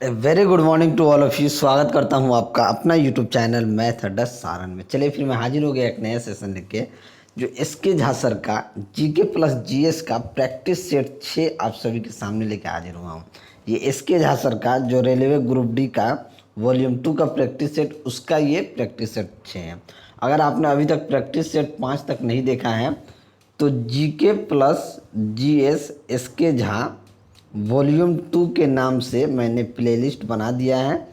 Very good morning to all of you. स्वागत करता हूं आपका अपना यूट्यूब चैनल मैथ अड्डा सारन में। चलिए फिर मैं हाजिर हो गया एक नया सेशन लेके, जो एसके झा सर का जीके प्लस जीएस का प्रैक्टिस सेट 6 आप सभी के सामने लेके हाजिर हुआ हूं। ये एसके झा सर का जो रेलवे ग्रुप डी का वॉल्यूम 2 का प्रैक्टिस सेट, उसका ये प्रैक्टिस सेट 6 है। अगर आपने अभी तक प्रैक्टिस सेट 5 तक नहीं देखा है तो GK plus GS SK Jha volume 2 के नाम से मैंने प्लेलिस्ट बना दिया है,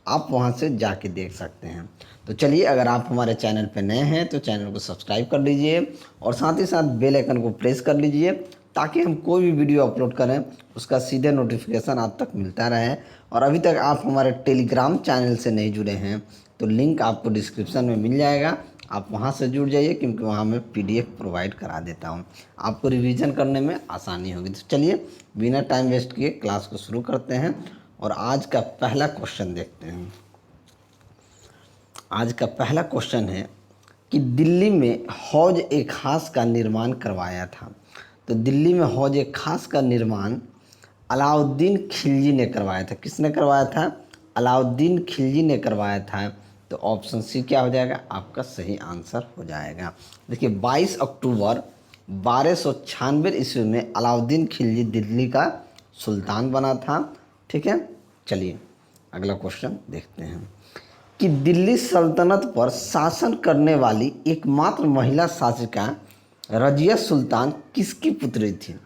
आप वहां से जाके देख सकते हैं। तो चलिए, अगर आप हमारे चैनल पर नए हैं तो चैनल को सब्सक्राइब कर लीजिए और साथ ही साथ बेल आइकन को प्रेस कर लीजिए, ताकि हम कोई भी वीडियो अपलोड करें उसका सीधे नोटिफिकेशन आप तक मिलता रहे। और अभी तक आप हमारे टेलीग्राम चैनल से नहीं जुड़े हैं तो लिंक आपको डिस्क्रिप्शन में मिल जाएगा, आप वहां से जुड़ जाइए, क्योंकि वहां मैं पीडीएफ प्रोवाइड करा देता हूं, आपको रिवीजन करने में आसानी होगी। तो चलिए, बिना टाइम वेस्ट किए क्लास को शुरू करते हैं और आज का पहला क्वेश्चन देखते हैं। आज का पहला क्वेश्चन है कि दिल्ली में हौज ए खास का निर्माण करवाया था। तो दिल्ली में हौज ए खास का निर्माण अलाउद्दीन खिलजी ने करवाया था। किसने करवाया था? अलाउद्दीन खिलजी ने करवाया था। तो ऑप्शन सी क्या हो जाएगा? आपका सही आंसर हो जाएगा। देखिए, 22 अक्टूबर 1296 ईस्वी में अलाउद्दीन खिलजी दिल्ली का सुल्तान बना था। ठीक है, चलिए अगला क्वेश्चन देखते हैं कि दिल्ली सल्तनत पर शासन करने वाली एकमात्र महिला शासिका रजिया सुल्तान किसकी पुत्री थी?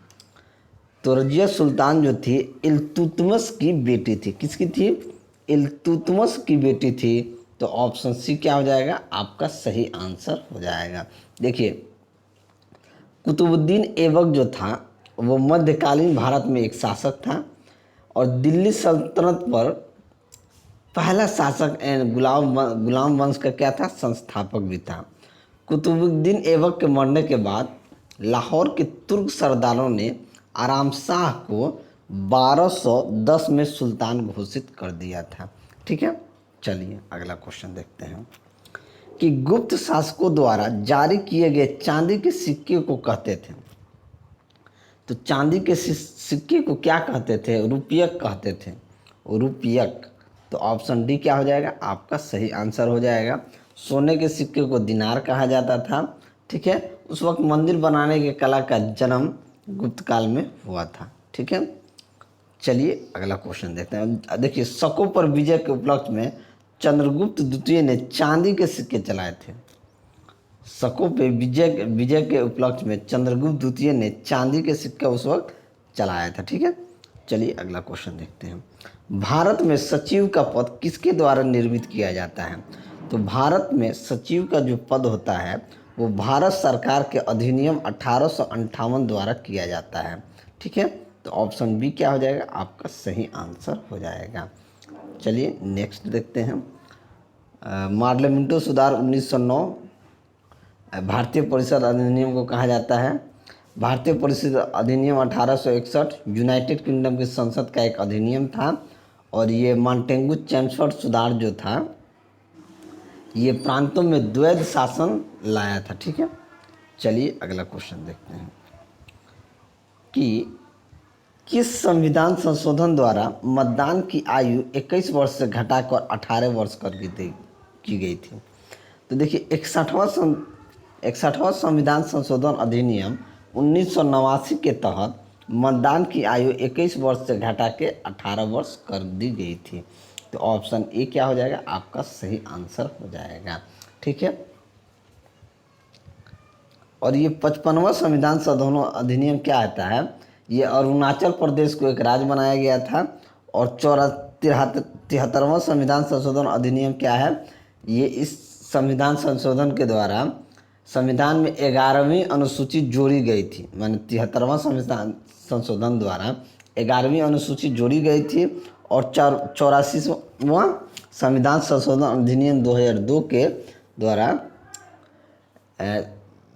तो रजिया सुल्तान जो थी इल्तुतमिश की बेटी थी। किसकी थी? इल्तुतमिश की बेटी थी। तो ऑप्शन सी क्या हो जाएगा? आपका सही आंसर हो जाएगा। देखिए, कुतुबुद्दीन ऐबक जो था वो मध्यकालीन भारत में एक शासक था और दिल्ली सल्तनत पर पहला शासक एंड गुलाम वंश का क्या था? संस्थापक भी था। कुतुबुद्दीन ऐबक के मरने के बाद लाहौर के तुर्क सरदारों ने आराम शाह को 1210 में सुल्तान घोषित कर दिया था। ठीक है, चलिए अगला क्वेश्चन देखते हैं कि गुप्त शासकों द्वारा जारी किए गए चांदी के सिक्के को कहते थे। तो चांदी के सिक्के को क्या कहते थे? रुपयक कहते थे, रुपयक। तो ऑप्शन डी क्या हो जाएगा? आपका सही आंसर हो जाएगा। सोने के सिक्के को दिनार कहा जाता था। ठीक है, उस वक्त मंदिर बनाने की कला का जन्म गुप्त काल में हुआ था। ठीक है, चलिए अगला क्वेश्चन देखते हैं। देखिए, शकों पर विजय के उपलक्ष्य में चंद्रगुप्त द्वितीय ने चांदी के सिक्के चलाए थे। शकों पे विजय के उपलक्ष्य में चंद्रगुप्त द्वितीय ने चांदी के सिक्के उस वक्त चलाया था। ठीक है, चलिए अगला क्वेश्चन देखते हैं। भारत में सचिव का पद किसके द्वारा निर्मित किया जाता है? तो भारत में सचिव का जो पद होता है वो भारत सरकार के अधिनियम 1858 द्वारा किया जाता है। ठीक है, तो ऑप्शन बी क्या हो जाएगा? आपका सही आंसर हो जाएगा। चलिए नेक्स्ट देखते हैं। पार्लियामेंटरी सुधार 1909 भारतीय परिषद अधिनियम को कहा जाता है। भारतीय परिषद अधिनियम 1861 यूनाइटेड किंगडम की संसद का एक अधिनियम था और ये मॉन्टेगू चेम्सफोर्ड सुधार जो था ये प्रांतों में द्वैध शासन लाया था। ठीक है, चलिए अगला क्वेश्चन देखते हैं कि किस संविधान संशोधन द्वारा मतदान की आयु 21 वर्ष से घटाकर 18 वर्ष कर की गई थी? तो देखिए, 61वां संविधान संशोधन अधिनियम 1989 के तहत मतदान की आयु 21 वर्ष से घटा के 18 वर्ष कर दी गई थी। तो ऑप्शन ए क्या हो जाएगा? आपका सही आंसर हो जाएगा। ठीक है, और ये 55वां संविधान संशोधन अधिनियम क्या आता है? ये अरुणाचल प्रदेश को एक राज्य बनाया गया था। और 73वां संविधान संशोधन अधिनियम क्या है? ये इस संविधान संशोधन के द्वारा संविधान में 11वीं अनुसूची जोड़ी गई थी। माने 73वां संविधान संशोधन द्वारा 11वीं अनुसूची जोड़ी गई थी और 84वां संविधान संशोधन अधिनियम 2002 के द्वारा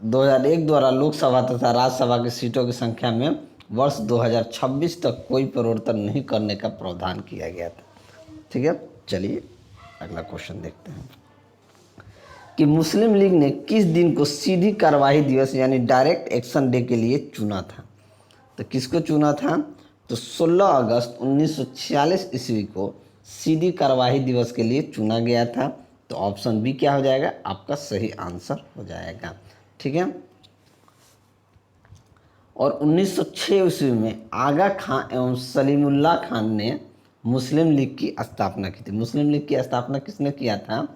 2001 द्वारा लोकसभा तथा राज्यसभा की सीटों की संख्या में वर्ष 2026 तक कोई परिवर्तन नहीं करने का प्रावधान किया गया था। ठीक है, चलिए अगला क्वेश्चन देखते हैं कि मुस्लिम लीग ने किस दिन को सीधी कार्यवाही दिवस यानी डायरेक्ट एक्शन डे के लिए चुना था? तो किसको चुना था? तो 16 अगस्त 1946 ईस्वी को सीधी कार्यवाही दिवस के लिए चुना गया था। तो ऑप्शन बी क्या हो जाएगा, आपका सही आंसर हो जाएगा। ठीक है। और 1906 ईस्वी में आगा खां एवं सलीमुल्लाह खान ने मुस्लिम लीग की स्थापना की थी। मुस्लिम लीग की स्थापना किसने किया था,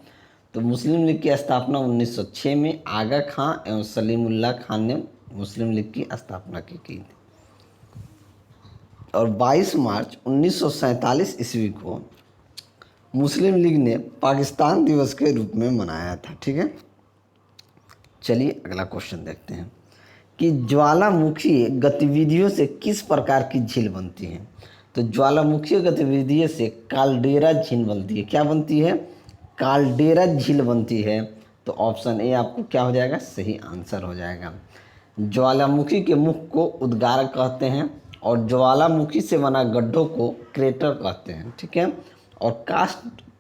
तो मुस्लिम लीग की स्थापना 1906 में आगा खां एवं सलीमुल्लाह खान ने मुस्लिम लीग की स्थापना की थी। और 22 मार्च 1947 ईस्वी को मुस्लिम लीग ने पाकिस्तान दिवस के रूप में मनाया था। ठीक है। चलिए अगला क्वेश्चन देखते हैं कि ज्वालामुखी गतिविधियों से किस प्रकार की झील बनती है। तो ज्वालामुखी गतिविधियों से काल्डेरा झील बनती है। क्या बनती है, काल्डेरा झील बनती है। तो ऑप्शन ए आपको क्या हो जाएगा, सही आंसर हो जाएगा। ज्वालामुखी के मुख को उद्गार कहते हैं और ज्वालामुखी से बना गड्ढों को क्रेटर कहते हैं। ठीक है। और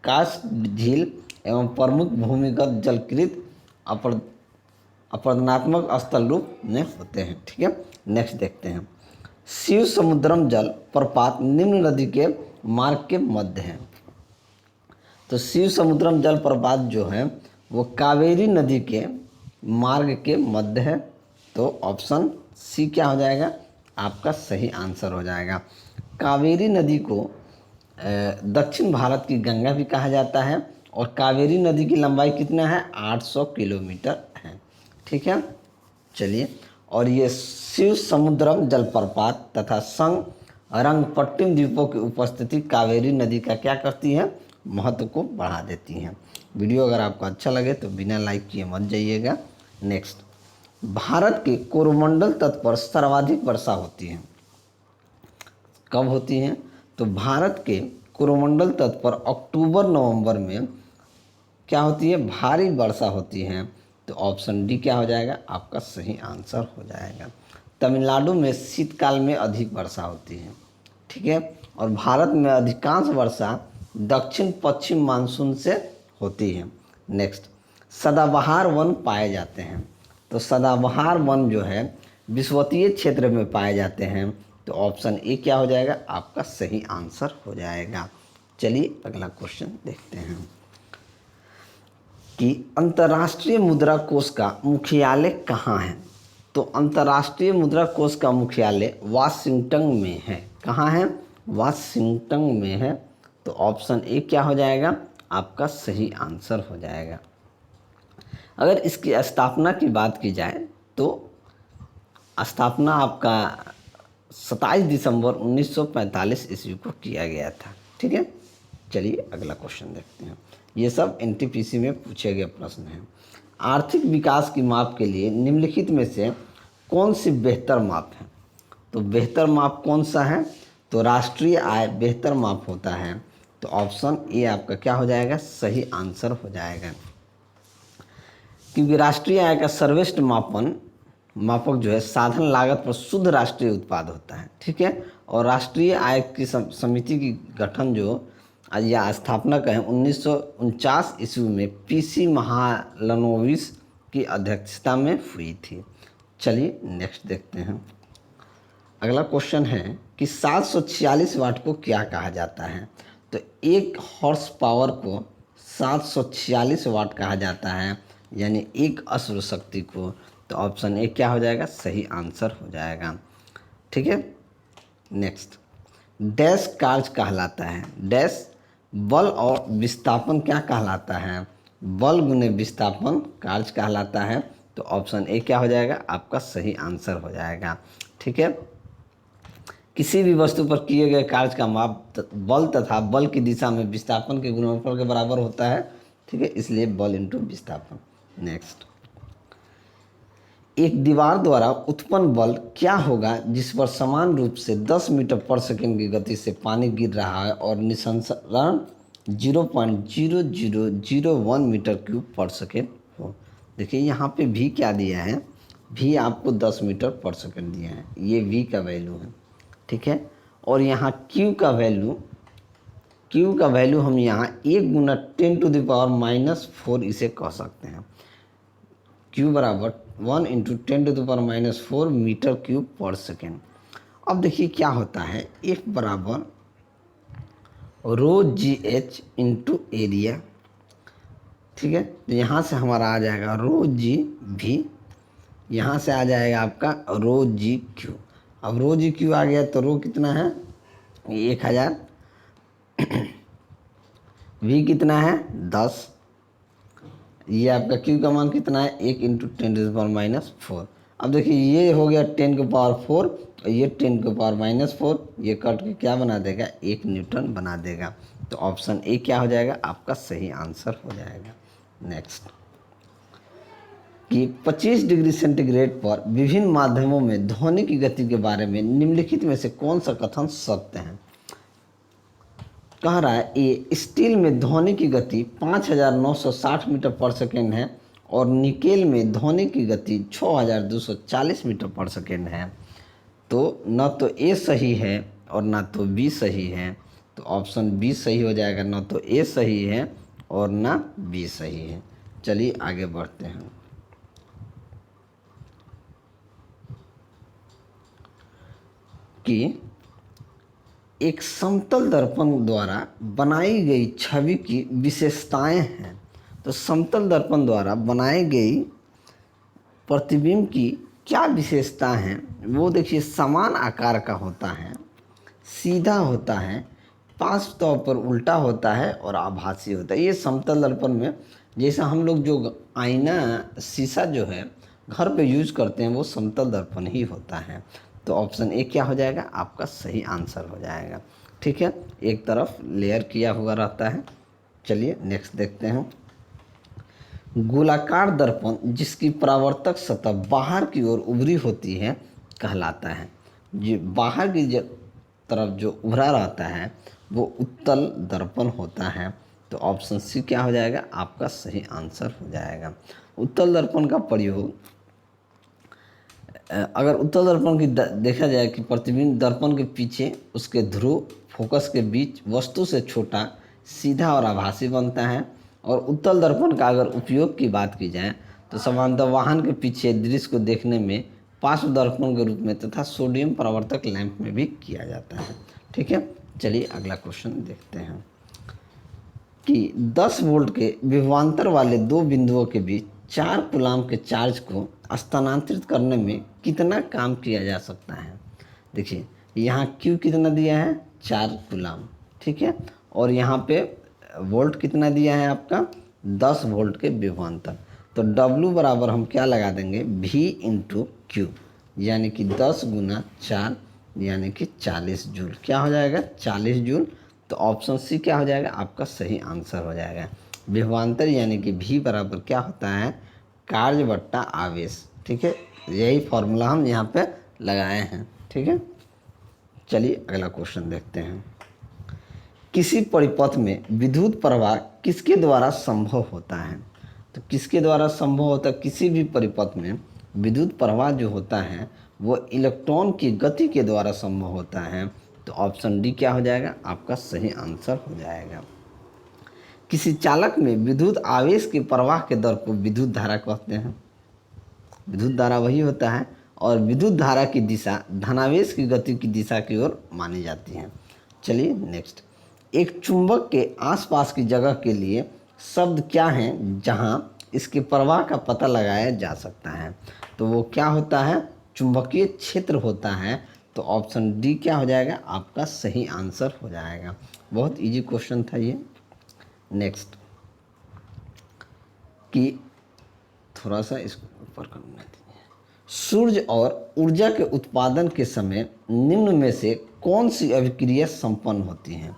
कास्ट झील एवं प्रमुख भूमिगत जलकृत अपरदनात्मक स्थल रूप में होते हैं। ठीक है। नेक्स्ट देखते हैं, शिव समुद्रम जल प्रपात निम्न नदी के मार्ग के मध्य है। तो शिव समुद्रम जल प्रपात जो है वो कावेरी नदी के मार्ग के मध्य है। तो ऑप्शन सी क्या हो जाएगा, आपका सही आंसर हो जाएगा। कावेरी नदी को दक्षिण भारत की गंगा भी कहा जाता है और कावेरी नदी की लंबाई कितना है, 800 किलोमीटर है। ठीक है। चलिए, और ये शिव समुद्रम जलप्रपात तथा संग रंगपट्टिम द्वीपों की उपस्थिति कावेरी नदी का क्या करती है, महत्व को बढ़ा देती हैं। वीडियो अगर आपको अच्छा लगे तो बिना लाइक किए मत जाइएगा। नेक्स्ट, भारत के कोरोमंडल तट पर सर्वाधिक वर्षा होती है। कब होती है, तो भारत के कोरोमंडल तट पर अक्टूबर नवंबर में क्या होती है, भारी वर्षा होती है। तो ऑप्शन डी क्या हो जाएगा, आपका सही आंसर हो जाएगा। तमिलनाडु में शीतकाल में अधिक वर्षा होती है। ठीक है। और भारत में अधिकांश वर्षा दक्षिण पश्चिम मानसून से होती है। नेक्स्ट, सदाबहार वन पाए जाते हैं। तो सदाबहार वन जो है विषुवतीय क्षेत्र में पाए जाते हैं। तो ऑप्शन ए क्या हो जाएगा, आपका सही आंसर हो जाएगा। चलिए अगला क्वेश्चन देखते हैं कि अंतर्राष्ट्रीय मुद्रा कोष का मुख्यालय कहाँ है। तो अंतर्राष्ट्रीय मुद्रा कोष का मुख्यालय वाशिंगटन में है। कहाँ है, वाशिंगटन में है। तो ऑप्शन ए क्या हो जाएगा, आपका सही आंसर हो जाएगा। अगर इसकी स्थापना की बात की जाए तो स्थापना आपका 27 दिसंबर 1945 ईस्वी को किया गया था। ठीक है। चलिए अगला क्वेश्चन देखते हैं। ये सब एनटीपीसी में पूछे गए प्रश्न हैं। आर्थिक विकास की माप के लिए निम्नलिखित में से कौन सी बेहतर माप है। तो बेहतर माप कौन सा है, तो राष्ट्रीय आय बेहतर माप होता है। तो ऑप्शन ए आपका क्या हो जाएगा, सही आंसर हो जाएगा। क्योंकि राष्ट्रीय आय का सर्वश्रेष्ठ मापक जो है साधन लागत पर शुद्ध राष्ट्रीय उत्पाद होता है। ठीक है। और राष्ट्रीय आय की समिति की गठन जो या स्थापना कहें 1949 ईस्वी में पीसी महालनोबिस की अध्यक्षता में हुई थी। चलिए नेक्स्ट देखते हैं। अगला क्वेश्चन है कि 746 वाट को क्या कहा जाता है। तो एक हॉर्स पावर को 746 वाट कहा जाता है, यानी एक अश्व शक्ति को। तो ऑप्शन ए क्या हो जाएगा, सही आंसर हो जाएगा। ठीक है। नेक्स्ट, डैश कार्य कहलाता है। डैश बल और विस्थापन क्या कहलाता है, बल गुने विस्थापन कार्य कहलाता है। तो ऑप्शन ए क्या हो जाएगा, आपका सही आंसर हो जाएगा। ठीक है। किसी भी वस्तु पर किए गए कार्य का माप बल तथा बल की दिशा में विस्थापन के गुणनफल के बराबर होता है। ठीक है, इसलिए बल इंटू विस्थापन। नेक्स्ट, एक दीवार द्वारा उत्पन्न बल क्या होगा जिस पर समान रूप से 10 मीटर पर सेकंड की गति से पानी गिर रहा है और निसंसरण 0.0001 मीटर क्यूब पर सेकंड हो। देखिए यहाँ पे भी क्या दिया है, भी आपको 10 मीटर पर सेकंड दिया है, ये v का वैल्यू है। ठीक है। और यहाँ q का वैल्यू हम यहाँ 1 गुना 10⁻⁻⁴ इसे कह सकते हैं। q बराबर 1 × 10⁻⁴ मीटर क्यूब पर सेकेंड। अब देखिए क्या होता है, F बराबर रो जी एच इंटू एरिया, ठीक है। तो यहाँ से हमारा आ जाएगा रो जी भी, यहाँ से आ जाएगा आपका रो जी क्यू। अब रो जी क्यू आ गया तो रो कितना है 1000, वी कितना है 10, ये आपका क्यू का मान कितना है 1 इंटू 10⁻⁻4। अब देखिए ये हो गया 10⁻4 और ये 10⁻⁻4, ये कट के क्या बना देगा 1 न्यूटन बना देगा। तो ऑप्शन ए क्या हो जाएगा आपका सही आंसर हो जाएगा। नेक्स्ट कि 25 डिग्री सेंटीग्रेड पर विभिन्न माध्यमों में ध्वनि की गति के बारे में निम्नलिखित में से कौन सा कथन सत्य है। कह रहा है ए, स्टील में ध्वनि की गति 5960 मीटर पर सेकेंड है और निकेल में ध्वनि की गति 6240 मीटर पर सेकेंड है। तो न तो ए सही है और ना तो बी सही है, तो ऑप्शन बी सही हो जाएगा। न तो ए सही है और ना बी सही है। चलिए आगे बढ़ते हैं। कि एक समतल दर्पण द्वारा बनाई गई छवि की विशेषताएं हैं। तो समतल दर्पण द्वारा बनाई गई प्रतिबिंब की क्या विशेषता हैं, वो देखिए समान आकार का होता है, सीधा होता है, पास तौर पर उल्टा होता है और आभासी होता है। ये समतल दर्पण में जैसा हम लोग जो आईना शीशा जो है घर पे यूज करते हैं वो समतल दर्पण ही होता है। तो ऑप्शन ए क्या हो जाएगा आपका सही आंसर हो जाएगा। ठीक है, एक तरफ लेयर किया हुआ रहता है। चलिए नेक्स्ट देखते हैं। गोलाकार दर्पण जिसकी परावर्तक सतह बाहर की ओर उभरी होती है कहलाता है। जो बाहर की तरफ जो उभरा रहता है वो उत्तल दर्पण होता है। तो ऑप्शन सी क्या हो जाएगा आपका सही आंसर हो जाएगा। उत्तल दर्पण का प्रयोग अगर उत्तल दर्पण की देखा जाए कि प्रतिबिंब दर्पण के पीछे उसके ध्रुव फोकस के बीच वस्तु से छोटा, सीधा और आभासी बनता है। और उत्तल दर्पण का अगर उपयोग की बात की जाए तो सामान्यतः वाहन के पीछे दृश्य को देखने में पार्श्व दर्पण के रूप में तथा सोडियम परावर्तक लैंप में भी किया जाता है। ठीक है, चलिए अगला क्वेश्चन देखते हैं कि 10 वोल्ट के विभवांतर वाले दो बिंदुओं के बीच 4 कूलाम के चार्ज को स्थानांतरित करने में कितना काम किया जा सकता है। देखिए यहाँ क्यू कितना दिया है 4 कूलाम, ठीक है, और यहाँ पे वोल्ट कितना दिया है आपका 10 वोल्ट के विभवांतर। तो W बराबर हम क्या लगा देंगे V इंटू क्यू, यानी कि 10 गुना 4 यानी कि 40 जूल। क्या हो जाएगा 40 जूल। तो ऑप्शन सी क्या हो जाएगा आपका सही आंसर हो जाएगा। विभवांतर यानी कि V बराबर क्या होता है कार्य बट्टा आवेश। ठीक है, यही फॉर्मूला हम यहाँ पे लगाए हैं। ठीक है, चलिए अगला क्वेश्चन देखते हैं। किसी परिपथ में विद्युत प्रवाह किसके द्वारा संभव होता है। तो किसके द्वारा संभव होता है, किसी भी परिपथ में विद्युत प्रवाह जो होता है वो इलेक्ट्रॉन की गति के द्वारा संभव होता है। तो ऑप्शन डी क्या हो जाएगा आपका सही आंसर हो जाएगा। किसी चालक में विद्युत आवेश के प्रवाह के दर को विद्युत धारा कहते हैं। विद्युत धारा वही होता है और विद्युत धारा की दिशा धनावेश की गति की दिशा की ओर मानी जाती है। चलिए नेक्स्ट। एक चुंबक के आसपास की जगह के लिए शब्द क्या हैं जहां इसके प्रवाह का पता लगाया जा सकता है। तो वो क्या होता है चुंबकीय क्षेत्र होता है। तो ऑप्शन डी क्या हो जाएगा आपका सही आंसर हो जाएगा। बहुत इजी क्वेश्चन था ये। नेक्स्ट कि थोड़ा सा इसको ऊपर करना दीजिए। सूर्य और ऊर्जा के उत्पादन के समय निम्न में से कौन सी अभिक्रिया संपन्न होती है।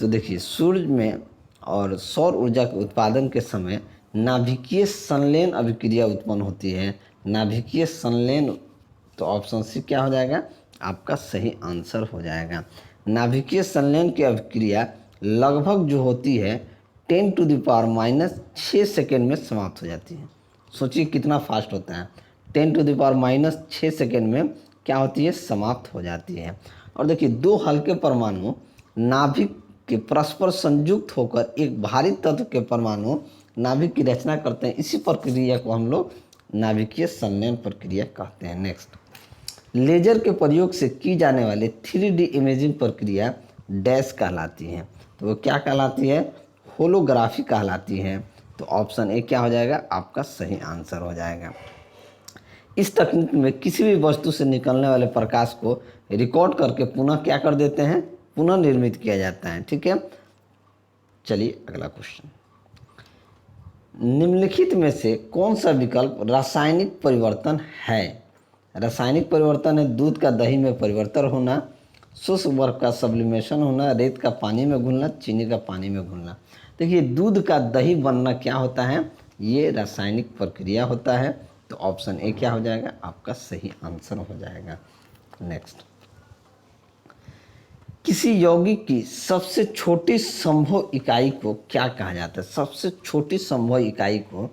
तो देखिए सूर्य में और सौर ऊर्जा के उत्पादन के समय नाभिकीय संलयन अभिक्रिया उत्पन्न होती है। नाभिकीय संलयन, तो ऑप्शन सी क्या हो जाएगा आपका सही आंसर हो जाएगा। नाभिकीय संलयन की अभिक्रिया लगभग जो होती है 10⁻⁻6 सेकेंड में समाप्त हो जाती है। सोचिए कितना फास्ट होता है, 10⁻⁻6 सेकेंड में क्या होती है समाप्त हो जाती है। और देखिए दो हल्के परमाणु नाभिक के परस्पर संयुक्त होकर एक भारी तत्व के परमाणु नाभिक की रचना करते हैं। इसी प्रक्रिया को हम लोग नाभिकीय संलयन प्रक्रिया कहते हैं। नेक्स्ट लेजर के प्रयोग से की जाने वाली 3D इमेजिंग प्रक्रिया डैश कहलाती है। तो वो क्या कहलाती है? होलोग्राफी कहलाती है। तो ऑप्शन ए क्या हो जाएगा? आपका सही आंसर हो जाएगा। इस तकनीक में किसी भी वस्तु से निकलने वाले प्रकाश को रिकॉर्ड करके पुनः क्या कर देते हैं? पुनः निर्मित किया जाता है। ठीक है, चलिए अगला क्वेश्चन। निम्नलिखित में से कौन सा विकल्प रासायनिक परिवर्तन है? रासायनिक परिवर्तन है दूध का दही में परिवर्तन होना, शुष्क बर्फ का सब्लिमेशन होना, रेत का पानी में घुलना, चीनी का पानी में घुलना। देखिए, दूध का दही बनना क्या होता है? ये रासायनिक प्रक्रिया होता है। तो ऑप्शन ए क्या हो जाएगा? आपका सही आंसर हो जाएगा। नेक्स्ट, किसी यौगिक की सबसे छोटी संभव इकाई को क्या कहा जाता है? सबसे छोटी संभव इकाई को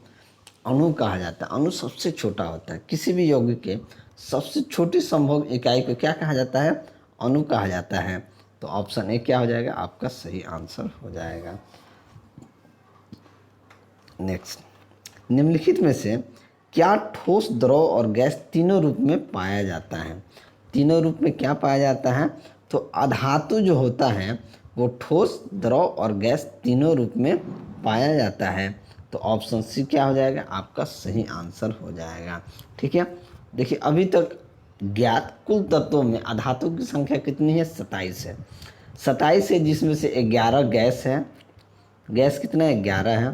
अणु कहा जाता है। अणु सबसे छोटा होता है। किसी भी यौगिक के सबसे छोटी संभव इकाई को क्या कहा जाता है? अणु कहा जाता है। तो ऑप्शन ए क्या हो जाएगा? आपका सही आंसर हो जाएगा। नेक्स्ट, निम्नलिखित में से क्या ठोस, द्रव और गैस तीनों रूप में पाया जाता है? तीनों रूप में क्या पाया जाता है? तो अधातु जो होता है वो ठोस, द्रव और गैस तीनों रूप में पाया जाता है। तो ऑप्शन सी क्या हो जाएगा? आपका सही आंसर हो जाएगा। ठीक है, देखिए अभी तक ज्ञात कुल तत्वों में अधातु की संख्या कितनी है? 27 है। 27 है, जिसमें से 11 गैस है। गैस कितना है? 11 है।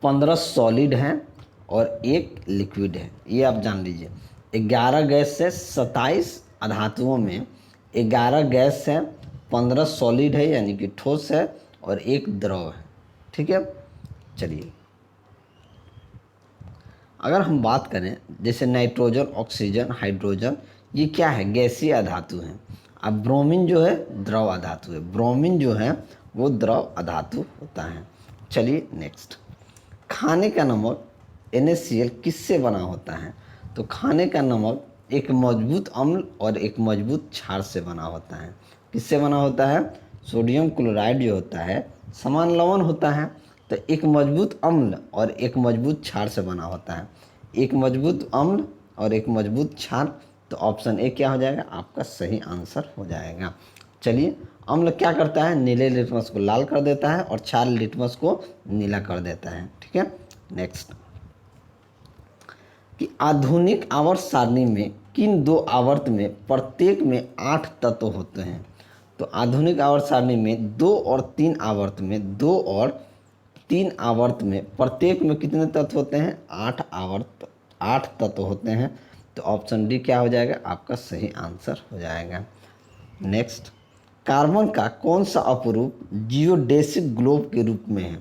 15 सॉलिड हैं और एक लिक्विड है। ये आप जान लीजिए, 11 गैस से 27 अधातुओं में 11 गैस है, 15 सॉलिड है यानी कि ठोस है और एक द्रव है। ठीक है, चलिए अगर हम बात करें जैसे नाइट्रोजन, ऑक्सीजन, हाइड्रोजन, ये क्या है? गैसीय अधातु हैं। अब ब्रोमीन जो है द्रव अधातु है। ब्रोमीन जो है वो द्रव अधातु होता है। चलिए नेक्स्ट, खाने का नमक NaCl किससे बना होता है? तो खाने का नमक एक मजबूत अम्ल और एक मजबूत क्षार से बना होता है। किससे बना होता है? सोडियम क्लोराइड जो होता है समान लवण होता है, तो एक मजबूत अम्ल और एक मजबूत क्षार से बना होता है। एक मजबूत अम्ल और एक मजबूत क्षार। तो ऑप्शन ए क्या हो जाएगा? आपका सही आंसर हो जाएगा। चलिए, अम्ल क्या करता है? नीले लिटमस को लाल कर देता है और क्षार लिटमस को नीला कर देता है। ठीक है, नेक्स्ट, कि आधुनिक आवर्त सारणी में किन दो आवर्त में प्रत्येक में 8 तत्व होते हैं? तो आधुनिक आवर्त सारणी में 2 और 3 आवर्त में 2 और 3 आवर्त में प्रत्येक में कितने तत्व होते हैं? 8 तत्व होते हैं। तो ऑप्शन डी क्या हो जाएगा? आपका सही आंसर हो जाएगा। नेक्स्ट, कार्बन का कौन सा अपरूप जियोडेसिक ग्लोब के रूप में है?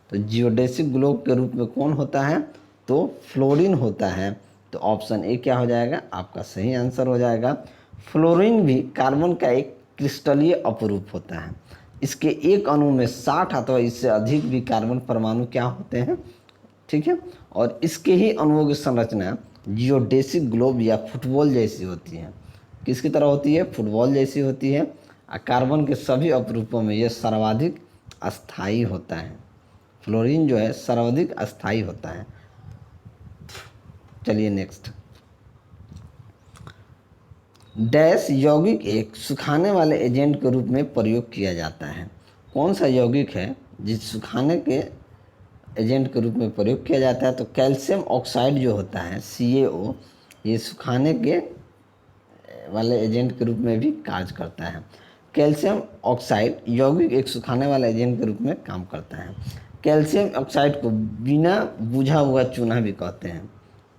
तो जियोडेसिक ग्लोब के रूप में कौन होता है? तो फ्लोरीन होता है। तो ऑप्शन ए क्या हो जाएगा? आपका सही आंसर हो जाएगा। फ्लोरीन भी कार्बन का एक क्रिस्टलीय अपरूप होता है। इसके एक अणु में 60 अथवा इससे अधिक भी कार्बन परमाणु क्या होते हैं? ठीक है, और इसके ही अणुओं की संरचना जियोडेसिक ग्लोब या फुटबॉल जैसी होती है। किसकी तरह होती है? फुटबॉल जैसी होती है। कार्बन के सभी अपरूपों में यह सर्वाधिक अस्थायी होता है। फ्लोरीन जो है सर्वाधिक अस्थायी होता है। चलिए नेक्स्ट, डैश यौगिक एक सुखाने वाले एजेंट के रूप में प्रयोग किया जाता है। कौन सा यौगिक है जिस सुखाने के एजेंट के रूप में प्रयोग किया जाता है? तो कैल्शियम ऑक्साइड जो होता है CaO, ये सुखाने के वाले एजेंट के रूप में भी कार्य करता है। कैल्शियम ऑक्साइड यौगिक एक सुखाने वाले एजेंट के रूप में काम करता है। कैल्शियम ऑक्साइड को बिना बुझा हुआ चूना भी कहते हैं।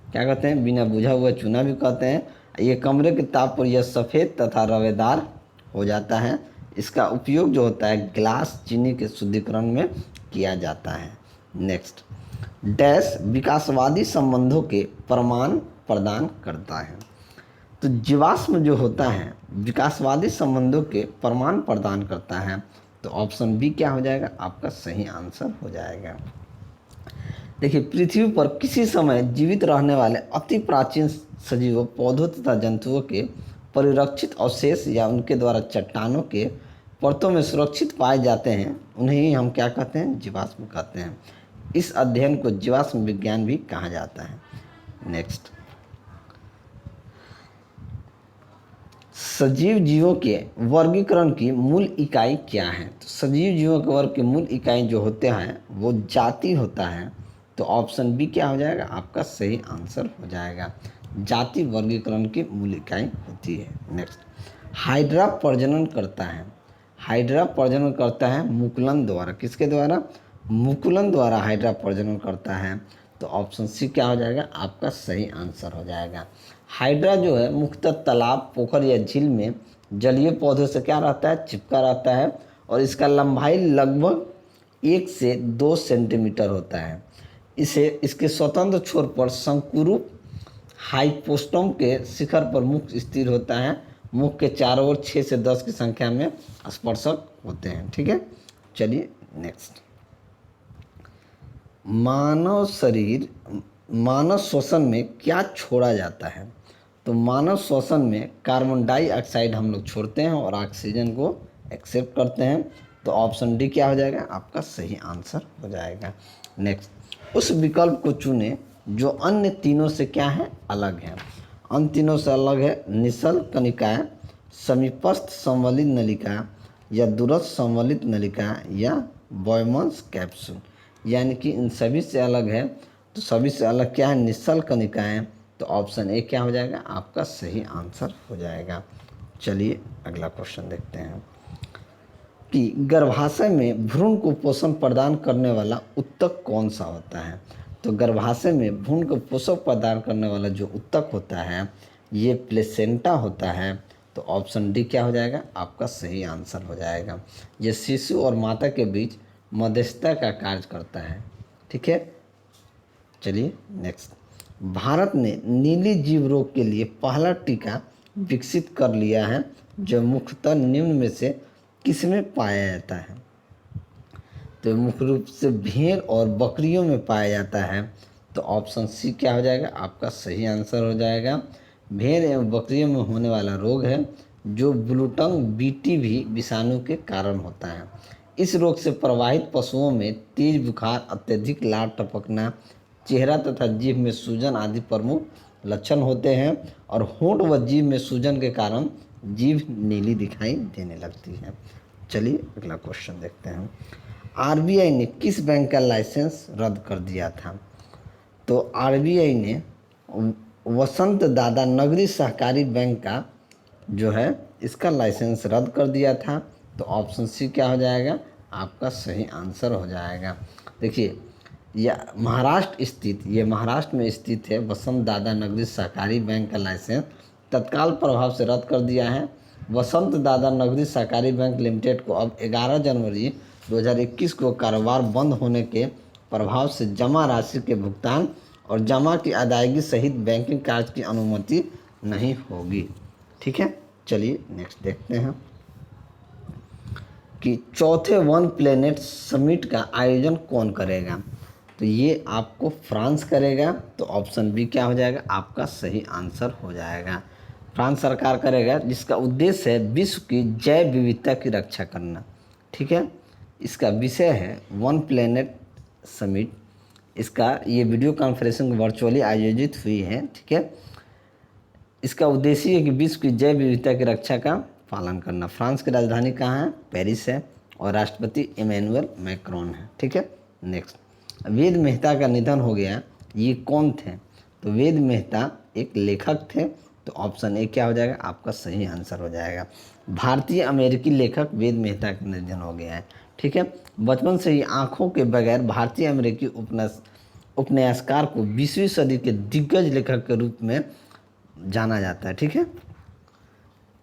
क्या कहते हैं? बिना बुझा हुआ चूना भी कहते हैं। ये कमरे के ताप पर यह सफ़ेद तथा रवेदार हो जाता है। इसका उपयोग जो होता है ग्लास चीनी के शुद्धिकरण में किया जाता है। नेक्स्ट, डैश विकासवादी संबंधों के प्रमाण प्रदान करता है। तो जीवाश्म जो होता है विकासवादी संबंधों के प्रमाण प्रदान करता है। तो ऑप्शन बी क्या हो जाएगा? आपका सही आंसर हो जाएगा। देखिए, पृथ्वी पर किसी समय जीवित रहने वाले अति प्राचीन सजीवों, पौधों तथा जंतुओं के परिरक्षित अवशेष या उनके द्वारा चट्टानों के परतों में सुरक्षित पाए जाते हैं, उन्हें ही हम क्या कहते हैं? जीवाश्म कहते हैं। इस अध्ययन को जीवाश्म विज्ञान भी कहा जाता है। नेक्स्ट, सजीव जीवों के वर्गीकरण की मूल इकाई क्या है? तो सजीव जीवों के वर्ग के मूल इकाई जो होते हैं वो जाति होता है। तो ऑप्शन बी क्या हो जाएगा? आपका सही आंसर हो जाएगा। जाति वर्गीकरण की मूल इकाई होती है। नेक्स्ट, हाइड्रा प्रजनन करता है। हाइड्रा प्रजनन करता है मुकुलन द्वारा। किसके द्वारा? मुकुलन द्वारा हाइड्रा प्रजनन करता है। तो ऑप्शन सी क्या हो जाएगा? आपका सही आंसर हो जाएगा। हाइड्रा जो है मुख्यतः तालाब, पोखर या झील में जलीय पौधों से क्या रहता है? चिपका रहता है और इसका लंबाई लगभग 1 से 2 सेंटीमीटर होता है। इसे इसके स्वतंत्र छोर पर शंकुरूप हाइपोस्टोम के शिखर पर मुख स्थिर होता है। मुख के चारों ओर 6 से 10 की संख्या में स्पर्शक होते हैं। ठीक है, चलिए नेक्स्ट। मानव श्वसन में क्या छोड़ा जाता है? तो मानव श्वसन में कार्बन डाइऑक्साइड हम लोग छोड़ते हैं और ऑक्सीजन को एक्सेप्ट करते हैं। तो ऑप्शन डी क्या हो जाएगा? आपका सही आंसर हो जाएगा। नेक्स्ट, उस विकल्प को चुने जो अन्य तीनों से क्या है? अलग है। अन्य तीनों से अलग है निश्चल कनिकाएं, समीपस्थ संवलित नलिका या दूरस्थ संवलित नलिका या बॉयमंस कैप्सूल। यानी कि इन सभी से अलग है। तो सभी से अलग क्या है? निश्चल कनिकाएं। तो ऑप्शन ए क्या हो जाएगा? आपका सही आंसर हो जाएगा। चलिए अगला क्वेश्चन देखते हैं कि गर्भाशय में भ्रूण को पोषण प्रदान करने वाला ऊतक कौन सा होता है? तो गर्भाशय में भ्रूण को पोषण प्रदान करने वाला जो ऊतक होता है ये प्लेसेंटा होता है। तो ऑप्शन डी क्या हो जाएगा? आपका सही आंसर हो जाएगा। ये शिशु और माता के बीच मध्यस्थता का कार्य करता है। ठीक है, चलिए नेक्स्ट। भारत ने नीली जीव रोग के लिए पहला टीका विकसित कर लिया है जो मुख्यतः निम्न में से किसमें पाया जाता है? तो मुख्य रूप से भेड़ और बकरियों में पाया जाता है। तो ऑप्शन सी क्या हो जाएगा? आपका सही आंसर हो जाएगा। भेड़ एवं बकरियों में होने वाला रोग है जो ब्लूटंग बीटीवी विषाणु के कारण होता है। इस रोग से प्रभावित पशुओं में तेज बुखार, अत्यधिक लार टपकना, चेहरा तथा जीभ में सूजन आदि प्रमुख लक्षण होते हैं और होंठ व जीभ में सूजन के कारण जीभ नीली दिखाई देने लगती है। चलिए अगला क्वेश्चन देखते हैं। आरबीआई ने किस बैंक का लाइसेंस रद्द कर दिया था? तो आरबीआई ने वसंत दादा नगरी सहकारी बैंक का जो है इसका लाइसेंस रद्द कर दिया था। तो ऑप्शन सी क्या हो जाएगा? आपका सही आंसर हो जाएगा। देखिए यह महाराष्ट्र में स्थित है। वसंत दादा नगरी सहकारी बैंक का लाइसेंस तत्काल प्रभाव से रद्द कर दिया है। वसंत दादा नगरी सहकारी बैंक लिमिटेड को अब 11 जनवरी 2021 को कारोबार बंद होने के प्रभाव से जमा राशि के भुगतान और जमा की अदायगी सहित बैंकिंग कार्य की अनुमति नहीं होगी। ठीक है, चलिए नेक्स्ट देखते हैं कि चौथे वन प्लेनेट समिट का आयोजन कौन करेगा? तो ये आपको फ्रांस करेगा। तो ऑप्शन बी क्या हो जाएगा? आपका सही आंसर हो जाएगा। फ्रांस सरकार करेगा जिसका उद्देश्य है विश्व की जैव विविधता की रक्षा करना। ठीक है, इसका विषय है वन प्लेनेट समिट। इसका ये वीडियो कॉन्फ्रेंसिंग वर्चुअली आयोजित हुई है। ठीक है, इसका उद्देश्य है कि विश्व की जैव विविधता की रक्षा का पालन करना। फ्रांस की राजधानी कहाँ है? पेरिस है और राष्ट्रपति इमैनुअल मैक्रोन है। ठीक है, नेक्स्ट। वेद मेहता का निधन हो गया, ये कौन थे? तो वेद मेहता एक लेखक थे। तो ऑप्शन ए क्या हो जाएगा? आपका सही आंसर हो जाएगा। भारतीय अमेरिकी लेखक वेद मेहता का निधन हो गया है। ठीक है, बचपन से ही आंखों के बगैर भारतीय अमेरिकी उपन्यासकार को 20वीं सदी के दिग्गज लेखक के रूप में जाना जाता है। ठीक है,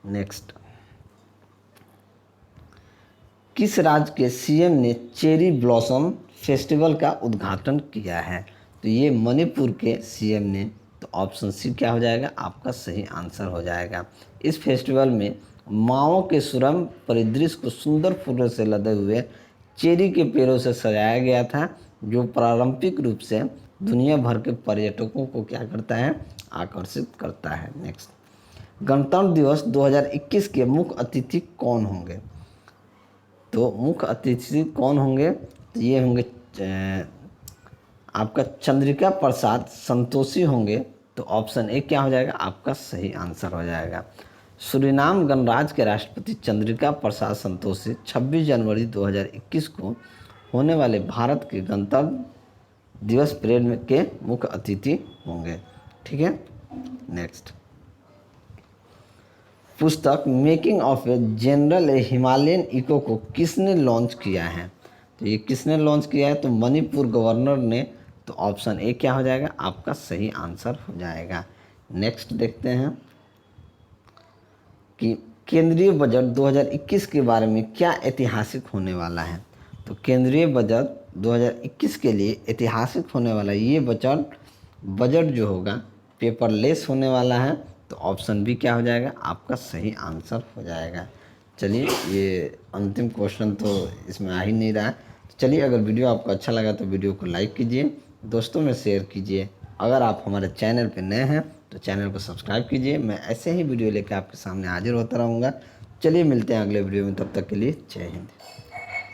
नेक्स्ट। किस राज्य के सीएम ने चेरी ब्लॉसम फेस्टिवल का उद्घाटन किया है? तो ये मणिपुर के सीएम ने। तो ऑप्शन सी क्या हो जाएगा? आपका सही आंसर हो जाएगा। इस फेस्टिवल में माओ के सुरम्य परिदृश्य को सुंदर फूलों से लदे हुए चेरी के पेड़ों से सजाया गया था जो पारंपरिक रूप से दुनिया भर के पर्यटकों को क्या करता है? आकर्षित करता है। नेक्स्ट, गणतंत्र दिवस 2021 के मुख्य अतिथि कौन होंगे? तो मुख्य अतिथि कौन होंगे? तो ये होंगे आपका चंद्रिका प्रसाद संतोषी होंगे। तो ऑप्शन ए क्या हो जाएगा? आपका सही आंसर हो जाएगा। सूरीनाम गणराज्य के राष्ट्रपति चंद्रिका प्रसाद संतोषी 26 जनवरी 2021 को होने वाले भारत के गणतंत्र दिवस परेड में के मुख्य अतिथि होंगे। ठीक है, नेक्स्ट पुस्तक making of a general a Himalayan echo को किसने लॉन्च किया है? तो ये किसने लॉन्च किया है? तो मणिपुर गवर्नर ने। तो ऑप्शन ए क्या हो जाएगा? आपका सही आंसर हो जाएगा। नेक्स्ट देखते हैं कि केंद्रीय बजट 2021 के बारे में क्या ऐतिहासिक होने वाला है? तो केंद्रीय बजट 2021 के लिए ऐतिहासिक होने वाला ये बजट जो होगा पेपरलेस होने वाला है। तो ऑप्शन बी क्या हो जाएगा? आपका सही आंसर हो जाएगा। चलिए, ये अंतिम क्वेश्चन तो इसमें आ ही नहीं रहा है। तो चलिए, अगर वीडियो आपको अच्छा लगा तो वीडियो को लाइक कीजिए, दोस्तों में शेयर कीजिए। अगर आप हमारे चैनल पर नए हैं तो चैनल को सब्सक्राइब कीजिए। मैं ऐसे ही वीडियो लेकर आपके सामने हाजिर होता रहूँगा। चलिए, मिलते हैं अगले वीडियो में, तब तक के लिए जय हिंद।